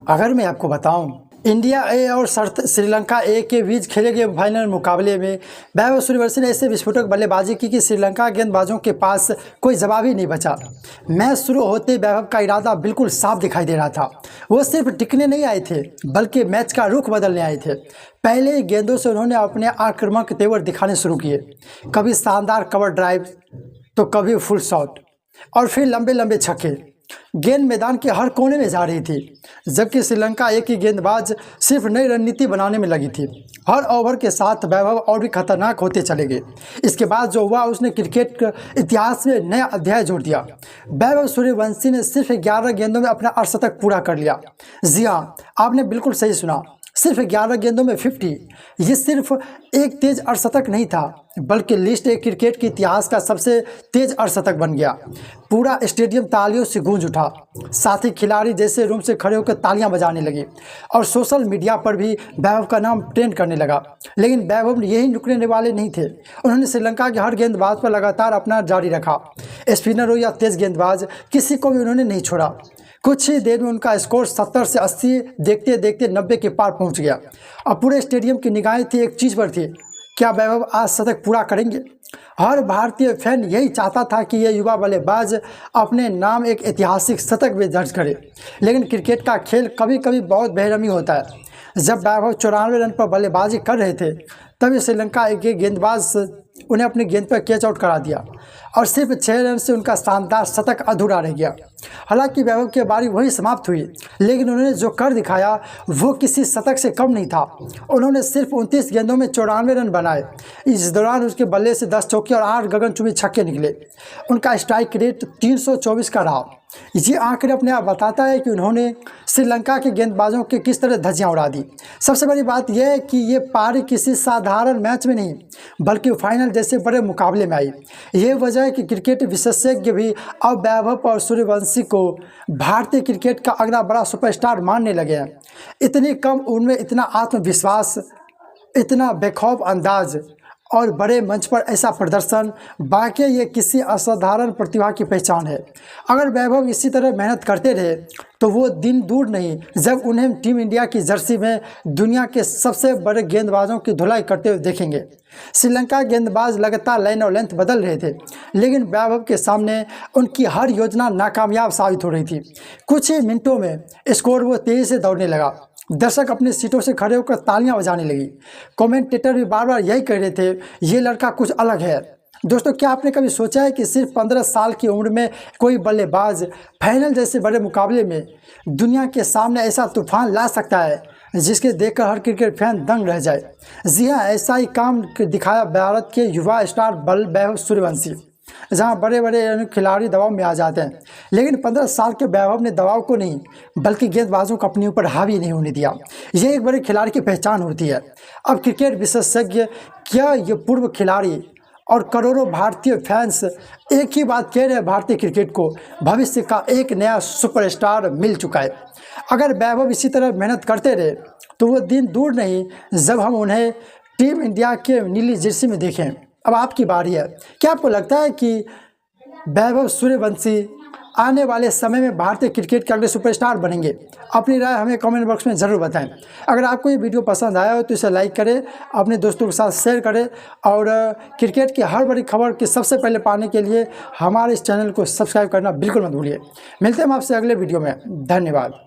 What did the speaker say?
अगर मैं आपको बताऊं, इंडिया ए और श्रीलंका ए के बीच खेले गए फाइनल मुकाबले में वैभव सूर्यवंशी ने ऐसे विस्फोटक बल्लेबाजी की कि श्रीलंका गेंदबाजों के पास कोई जवाब ही नहीं बचा। मैच शुरू होते वैभव का इरादा बिल्कुल साफ दिखाई दे रहा था। वो सिर्फ टिकने नहीं आए थे बल्कि मैच का रुख बदलने आए थे। पहले ही गेंदों से उन्होंने अपने आक्रामक तेवर दिखाने शुरू किए, कभी शानदार कवर ड्राइव तो कभी फुल शॉट और फिर लंबे लंबे छक्के। गेंद मैदान के हर कोने में जा रही थी, जबकि श्रीलंका एक ही गेंदबाज सिर्फ नई रणनीति बनाने में लगी थी। हर ओवर के साथ वैभव और भी खतरनाक होते चले गए। इसके बाद जो हुआ उसने क्रिकेट के इतिहास में नया अध्याय जोड़ दिया। वैभव सूर्यवंशी ने सिर्फ 11 गेंदों में अपना अर्धशतक पूरा कर लिया। जी हाँ, आपने बिल्कुल सही सुना, सिर्फ 11 गेंदों में 50। ये सिर्फ एक तेज अर्धशतक नहीं था बल्कि लिस्ट ए क्रिकेट के इतिहास का सबसे तेज अर्धशतक बन गया। पूरा स्टेडियम तालियों से गूंज उठा, साथ ही खिलाड़ी जैसे रूम से खड़े होकर तालियां बजाने लगे और सोशल मीडिया पर भी वैभव का नाम ट्रेंड करने लगा। लेकिन वैभव यही रुकने वाले नहीं थे। उन्होंने श्रीलंका के हर गेंदबाज पर लगातार अपना जारी रखा। स्पिनर हो या तेज गेंदबाज, किसी को भी उन्होंने नहीं छोड़ा। कुछ ही देर में उनका स्कोर 70 से 80 देखते देखते 90 के पार पहुंच गया। अब पूरे स्टेडियम की निगाहें थी एक चीज़ पर थी, क्या वैभव आज शतक पूरा करेंगे? हर भारतीय फैन यही चाहता था कि यह युवा बल्लेबाज अपने नाम एक ऐतिहासिक शतक में दर्ज करे। लेकिन क्रिकेट का खेल कभी कभी बहुत बेरहमी होता है। जब वैभव 94 रन पर बल्लेबाजी कर रहे थे तभी श्रीलंका के गेंदबाज उन्हें अपनी गेंद पर कैच आउट करा दिया और सिर्फ 6 रन से उनका शानदार शतक अधूरा रह गया। हालांकि वैभव की बारी वही समाप्त हुई, लेकिन उन्होंने जो कर दिखाया वो किसी शतक से कम नहीं था। उन्होंने सिर्फ 29 गेंदों में 94 रन बनाए। इस दौरान उसके बल्ले से 10 चौके और 8 गगनचुंबी छक्के निकले। उनका स्ट्राइक रेट 324 का रहा। ये आंकड़े अपने आप बताता है कि उन्होंने श्रीलंका के गेंदबाजों के किस तरह धज्जियां उड़ा दी। सबसे बड़ी बात यह है कि ये पारी किसी साधारण मैच में नहीं बल्कि फाइनल जैसे बड़े मुकाबले में आई। ये वजह है कि क्रिकेट विशेषज्ञ भी अब वैभव और सूर्यवंशी को भारतीय क्रिकेट का अगला बड़ा सुपरस्टार मानने लगे हैं। इतनी कम उम्र में इतना आत्मविश्वास, इतना बेखौफ अंदाज और बड़े मंच पर ऐसा प्रदर्शन, वाकई ये किसी असाधारण प्रतिभा की पहचान है। अगर वैभव इसी तरह मेहनत करते रहे तो वो दिन दूर नहीं जब उन्हें टीम इंडिया की जर्सी में दुनिया के सबसे बड़े गेंदबाजों की धुलाई करते हुए देखेंगे। श्रीलंका गेंदबाज लगातार लाइन और लेंथ बदल रहे थे, लेकिन वैभव के सामने उनकी हर योजना नाकामयाब साबित हो रही थी। कुछ ही मिनटों में स्कोर वो तेज़ी से दौड़ने लगा। दर्शक अपनी सीटों से खड़े होकर तालियां बजाने लगी। कमेंटेटर भी बार बार यही कह रहे थे, ये लड़का कुछ अलग है। दोस्तों, क्या आपने कभी सोचा है कि सिर्फ 15 साल की उम्र में कोई बल्लेबाज फाइनल जैसे बड़े मुकाबले में दुनिया के सामने ऐसा तूफान ला सकता है जिसके देखकर हर क्रिकेट फैन दंग रह जाए? जी हाँ, ऐसा ही काम दिखाया भारत के युवा स्टार वैभव सूर्यवंशी, जहां बड़े बड़े खिलाड़ी दबाव में आ जाते हैं। लेकिन 15 साल के वैभव ने दबाव को नहीं बल्कि गेंदबाजों को अपने ऊपर हावी नहीं होने दिया। यह एक बड़े खिलाड़ी की पहचान होती है। अब क्रिकेट विशेषज्ञ, क्या ये पूर्व खिलाड़ी और करोड़ों भारतीय फैंस एक ही बात कह रहे हैं, भारतीय क्रिकेट को भविष्य का एक नया सुपरस्टार मिल चुका है। अगर वैभव इसी तरह मेहनत करते रहे तो वो दिन दूर नहीं जब हम उन्हें टीम इंडिया के नीली जर्सी में देखें। अब आपकी बारी है। क्या आपको लगता है कि वैभव सूर्यवंशी आने वाले समय में भारतीय क्रिकेट के अगले सुपरस्टार बनेंगे? अपनी राय हमें कमेंट बॉक्स में ज़रूर बताएं। अगर आपको ये वीडियो पसंद आया हो तो इसे लाइक करें, अपने दोस्तों के साथ शेयर करें और क्रिकेट की हर बड़ी खबर की सबसे पहले पाने के लिए हमारे इस चैनल को सब्सक्राइब करना बिल्कुल मत भूलिए। मिलते हैं हम आपसे अगले वीडियो में। धन्यवाद।